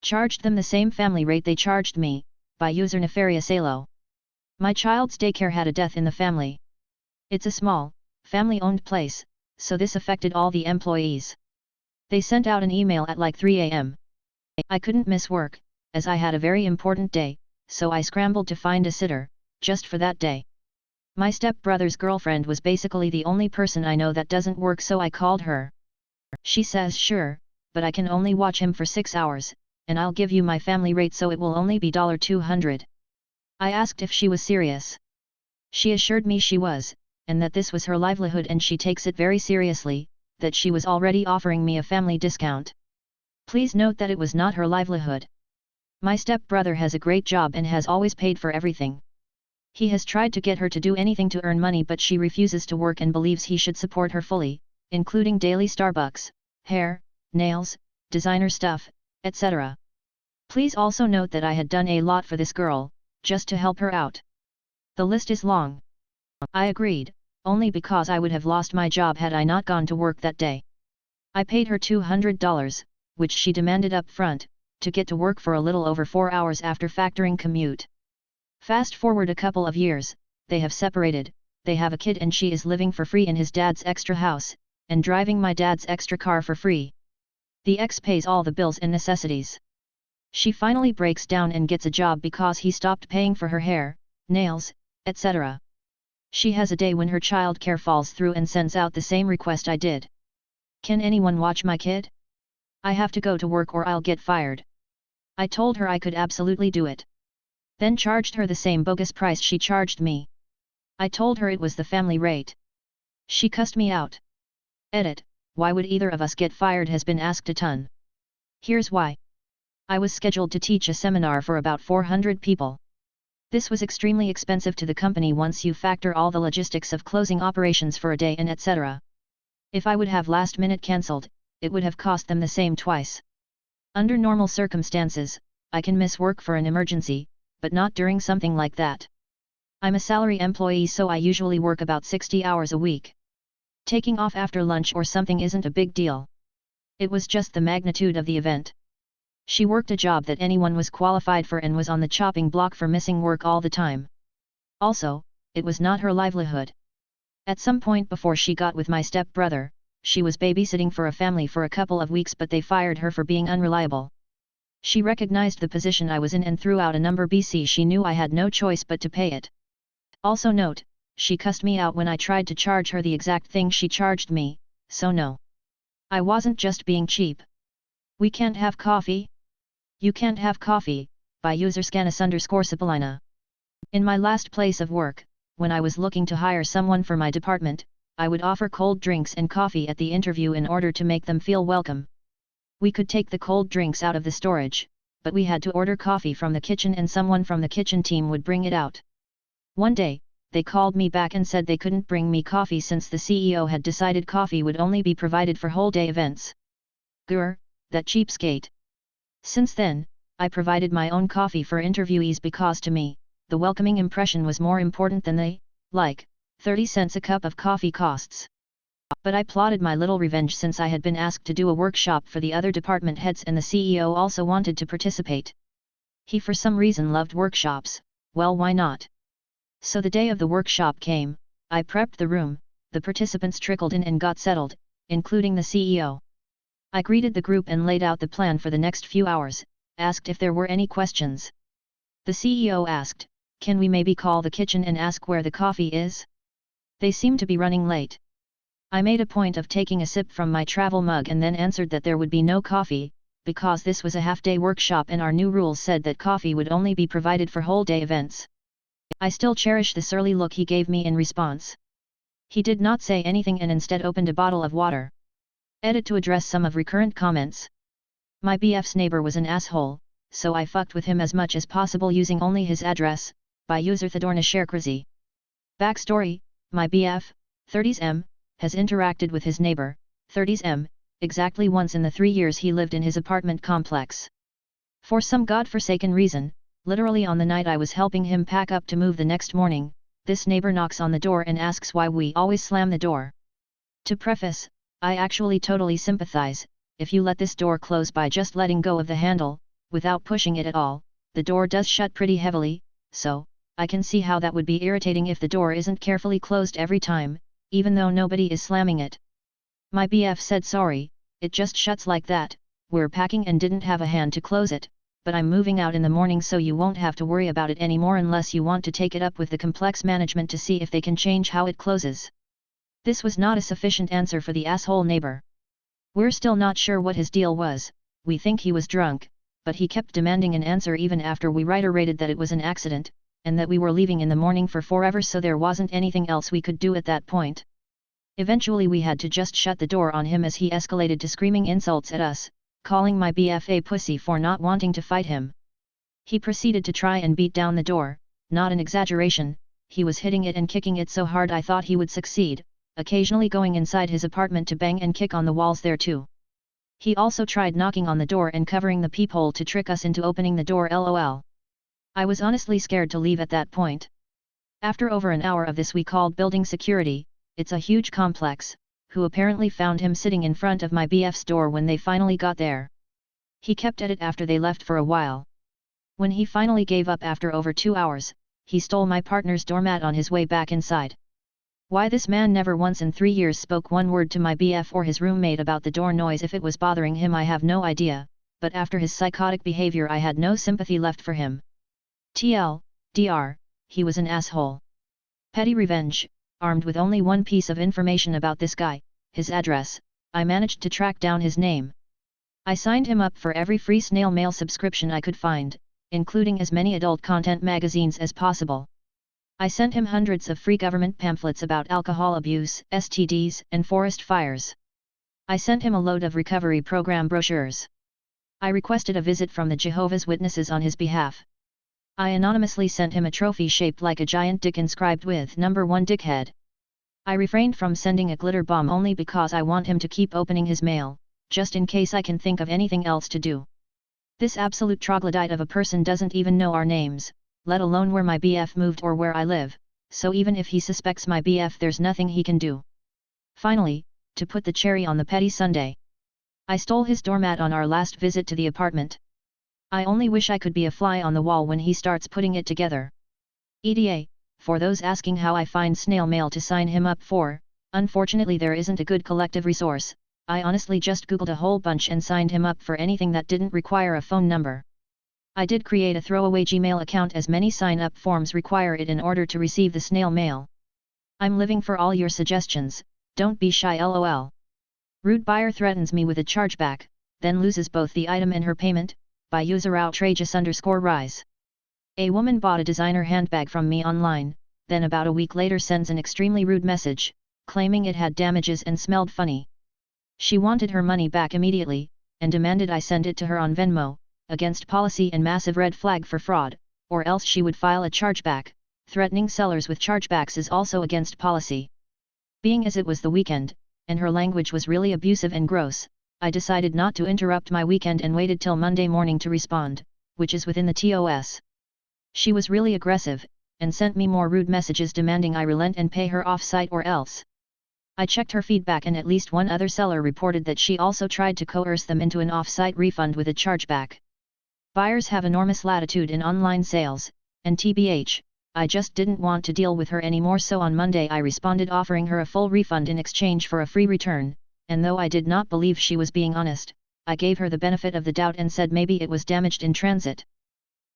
Charged them the same family rate they charged me, by user nefarious alo. My child's daycare had a death in the family. It's a small, family-owned place, so this affected all the employees. They sent out an email at like 3 a.m. I couldn't miss work, as I had a very important day, so I scrambled to find a sitter, just for that day. My stepbrother's girlfriend was basically the only person I know that doesn't work, so I called her. She says sure, but I can only watch him for 6 hours, and I'll give you my family rate so it will only be $200. I asked if she was serious. She assured me she was, and that this was her livelihood and she takes it very seriously, that she was already offering me a family discount. Please note that it was not her livelihood. My stepbrother has a great job and has always paid for everything. He has tried to get her to do anything to earn money, but she refuses to work and believes he should support her fully, including daily Starbucks, hair, nails, designer stuff, etc. Please also note that I had done a lot for this girl, just to help her out. The list is long. I agreed, only because I would have lost my job had I not gone to work that day. I paid her $200, which she demanded up front, to get to work for a little over 4 hours after factoring commute. Fast forward a couple of years, they have separated, they have a kid and she is living for free in his dad's extra house, and driving my dad's extra car for free. The ex pays all the bills and necessities. She finally breaks down and gets a job because he stopped paying for her hair, nails, etc. She has a day when her child care falls through and sends out the same request I did. Can anyone watch my kid? I have to go to work or I'll get fired. I told her I could absolutely do it. Then charged her the same bogus price she charged me. I told her it was the family rate. She cussed me out. Edit, why would either of us get fired has been asked a ton. Here's why. I was scheduled to teach a seminar for about 400 people. This was extremely expensive to the company once you factor all the logistics of closing operations for a day and etc. If I would have last minute cancelled, it would have cost them the same twice. Under normal circumstances, I can miss work for an emergency, but not during something like that. I'm a salary employee, so I usually work about 60 hours a week. Taking off after lunch or something isn't a big deal. It was just the magnitude of the event. She worked a job that anyone was qualified for and was on the chopping block for missing work all the time. Also, it was not her livelihood. At some point before she got with my stepbrother, she was babysitting for a family for a couple of weeks, but they fired her for being unreliable. She recognized the position I was in and threw out a number BC. She knew I had no choice but to pay it. Also note, she cussed me out when I tried to charge her the exact thing she charged me, so no. I wasn't just being cheap. We can't have coffee? You can't have coffee, by user scanus_Cipollina. In my last place of work, when I was looking to hire someone for my department, I would offer cold drinks and coffee at the interview in order to make them feel welcome. We could take the cold drinks out of the storage, but we had to order coffee from the kitchen and someone from the kitchen team would bring it out. One day, they called me back and said they couldn't bring me coffee since the CEO had decided coffee would only be provided for whole day events. Grr, that cheapskate. Since then, I provided my own coffee for interviewees because to me, the welcoming impression was more important than the, 30 cents a cup of coffee costs. But I plotted my little revenge since I had been asked to do a workshop for the other department heads and the CEO also wanted to participate. He for some reason loved workshops, well why not? So the day of the workshop came, I prepped the room, the participants trickled in and got settled, including the CEO. I greeted the group and laid out the plan for the next few hours, asked if there were any questions. The CEO asked, can we maybe call the kitchen and ask where the coffee is? They seem to be running late. I made a point of taking a sip from my travel mug and then answered that there would be no coffee, because this was a half-day workshop and our new rules said that coffee would only be provided for whole-day events. I still cherish the surly look he gave me in response. He did not say anything and instead opened a bottle of water. Edit to address some of recurrent comments. My BF's neighbor was an asshole, so I fucked with him as much as possible using only his address, by user Thedorna Sharecrazy. Backstory, my BF, 30s has interacted with his neighbor, 30s exactly once in the 3 years he lived in his apartment complex. For some godforsaken reason, literally on the night I was helping him pack up to move the next morning, this neighbor knocks on the door and asks why we always slam the door. To preface, I actually totally sympathize, if you let this door close by just letting go of the handle, without pushing it at all, the door does shut pretty heavily, so, I can see how that would be irritating if the door isn't carefully closed every time, even though nobody is slamming it. My BF said sorry, it just shuts like that, we're packing and didn't have a hand to close it, but I'm moving out in the morning so you won't have to worry about it anymore unless you want to take it up with the complex management to see if they can change how it closes. This was not a sufficient answer for the asshole neighbor. We're still not sure what his deal was, we think he was drunk, but he kept demanding an answer even after we reiterated that it was an accident, and that we were leaving in the morning for forever so there wasn't anything else we could do at that point. Eventually we had to just shut the door on him as he escalated to screaming insults at us, calling my BF a pussy for not wanting to fight him. He proceeded to try and beat down the door, not an exaggeration, he was hitting it and kicking it so hard I thought he would succeed, occasionally going inside his apartment to bang and kick on the walls there too. He also tried knocking on the door and covering the peephole to trick us into opening the door lol. I was honestly scared to leave at that point. After over an hour of this we called building security, it's a huge complex, who apparently found him sitting in front of my BF's door when they finally got there. He kept at it after they left for a while. When he finally gave up after over 2 hours, he stole my partner's doormat on his way back inside. Why this man never once in 3 years spoke one word to my BF or his roommate about the door noise if it was bothering him I have no idea, but after his psychotic behavior I had no sympathy left for him. TLDR, he was an asshole. Petty revenge. Armed with only one piece of information about this guy, his address, I managed to track down his name. I signed him up for every free snail mail subscription I could find, including as many adult content magazines as possible. I sent him hundreds of free government pamphlets about alcohol abuse, STDs, and forest fires. I sent him a load of recovery program brochures. I requested a visit from the Jehovah's Witnesses on his behalf. I anonymously sent him a trophy shaped like a giant dick inscribed with "Number 1 Dickhead." I refrained from sending a glitter bomb only because I want him to keep opening his mail, just in case I can think of anything else to do. This absolute troglodyte of a person doesn't even know our names, let alone where my BF moved or where I live, so even if he suspects my BF there's nothing he can do. Finally, to put the cherry on the petty sundae, I stole his doormat on our last visit to the apartment. I only wish I could be a fly on the wall when he starts putting it together. EDA, for those asking how I find snail mail to sign him up for, unfortunately there isn't a good collective resource, I honestly just googled a whole bunch and signed him up for anything that didn't require a phone number. I did create a throwaway Gmail account as many sign-up forms require it in order to receive the snail mail. I'm living for all your suggestions, don't be shy lol. Rude buyer threatens me with a chargeback, then loses both the item and her payment, by user outrageous_rise. A woman bought a designer handbag from me online, then about a week later sends an extremely rude message, claiming it had damages and smelled funny. She wanted her money back immediately, and demanded I send it to her on Venmo, against policy and massive red flag for fraud, or else she would file a chargeback. Threatening sellers with chargebacks is also against policy. Being as it was the weekend, and her language was really abusive and gross, I decided not to interrupt my weekend and waited till Monday morning to respond, which is within the TOS. She was really aggressive, and sent me more rude messages demanding I relent and pay her off-site or else. I checked her feedback and at least one other seller reported that she also tried to coerce them into an off-site refund with a chargeback. Buyers have enormous latitude in online sales, and TBH, I just didn't want to deal with her anymore, so on Monday I responded offering her a full refund in exchange for a free return, and though I did not believe she was being honest, I gave her the benefit of the doubt and said maybe it was damaged in transit.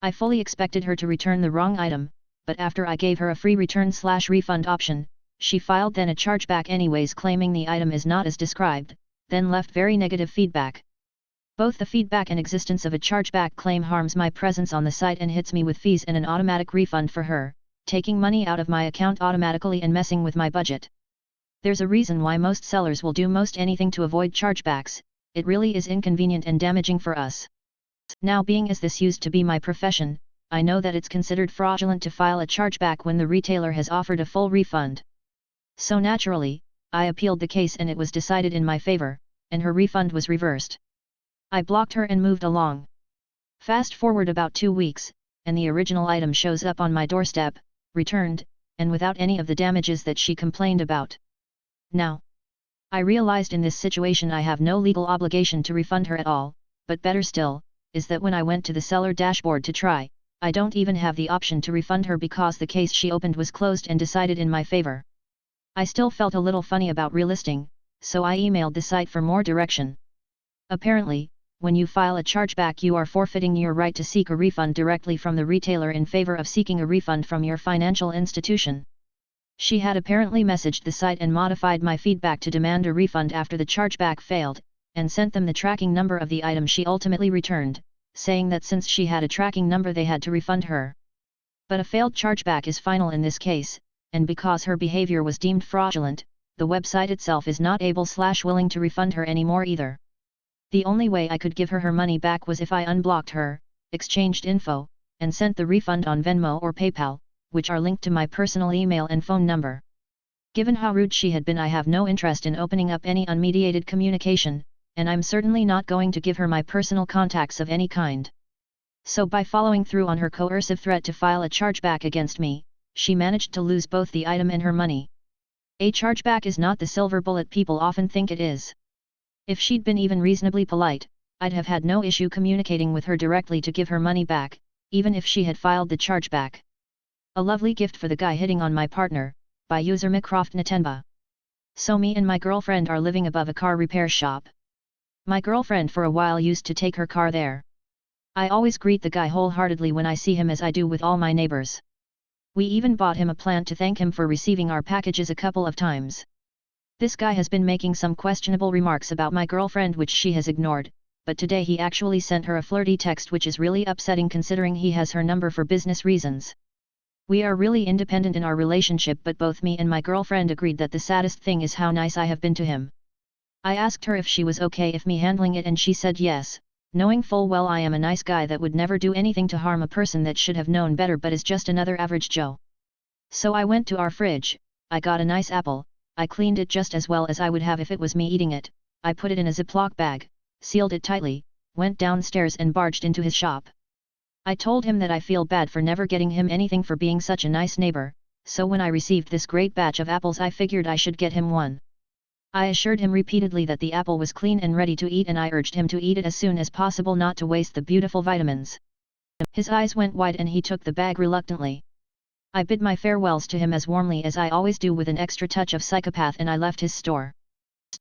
I fully expected her to return the wrong item, but after I gave her a free return/refund option, she filed then a chargeback anyways, claiming the item is not as described, then left very negative feedback. Both the feedback and existence of a chargeback claim harms my presence on the site and hits me with fees and an automatic refund for her, taking money out of my account automatically and messing with my budget. There's a reason why most sellers will do most anything to avoid chargebacks, it really is inconvenient and damaging for us. Now, being as this used to be my profession, I know that it's considered fraudulent to file a chargeback when the retailer has offered a full refund. So naturally, I appealed the case and it was decided in my favor, and her refund was reversed. I blocked her and moved along. Fast forward about 2 weeks, and the original item shows up on my doorstep, returned, and without any of the damages that she complained about. Now, I realized in this situation I have no legal obligation to refund her at all, but better still, is that when I went to the seller dashboard to try, I don't even have the option to refund her because the case she opened was closed and decided in my favor. I still felt a little funny about relisting, so I emailed the site for more direction. Apparently, when you file a chargeback you are forfeiting your right to seek a refund directly from the retailer in favor of seeking a refund from your financial institution. She had apparently messaged the site and modified my feedback to demand a refund after the chargeback failed, and sent them the tracking number of the item she ultimately returned, saying that since she had a tracking number they had to refund her. But a failed chargeback is final in this case, and because her behavior was deemed fraudulent, the website itself is not able/willing to refund her anymore either. The only way I could give her money back was if I unblocked her, exchanged info, and sent the refund on Venmo or PayPal, which are linked to my personal email and phone number. Given how rude she had been, I have no interest in opening up any unmediated communication, and I'm certainly not going to give her my personal contacts of any kind. So by following through on her coercive threat to file a chargeback against me, she managed to lose both the item and her money. A chargeback is not the silver bullet people often think it is. If she'd been even reasonably polite, I'd have had no issue communicating with her directly to give her money back, even if she had filed the chargeback. A lovely gift for the guy hitting on my partner, by user Mycroft Natenba. So me and my girlfriend are living above a car repair shop. My girlfriend for a while used to take her car there. I always greet the guy wholeheartedly when I see him, as I do with all my neighbors. We even bought him a plant to thank him for receiving our packages a couple of times. This guy has been making some questionable remarks about my girlfriend which she has ignored, but today he actually sent her a flirty text which is really upsetting considering he has her number for business reasons. We are really independent in our relationship, but both me and my girlfriend agreed that the saddest thing is how nice I have been to him. I asked her if she was okay if me handling it and she said yes, knowing full well I am a nice guy that would never do anything to harm a person that should have known better but is just another average Joe. So I went to our fridge, I got a nice apple, I cleaned it just as well as I would have if it was me eating it, I put it in a Ziploc bag, sealed it tightly, went downstairs and barged into his shop. I told him that I feel bad for never getting him anything for being such a nice neighbor, so when I received this great batch of apples I figured I should get him one. I assured him repeatedly that the apple was clean and ready to eat and I urged him to eat it as soon as possible, not to waste the beautiful vitamins. His eyes went wide and he took the bag reluctantly. I bid my farewells to him as warmly as I always do with an extra touch of psychopath and I left his store.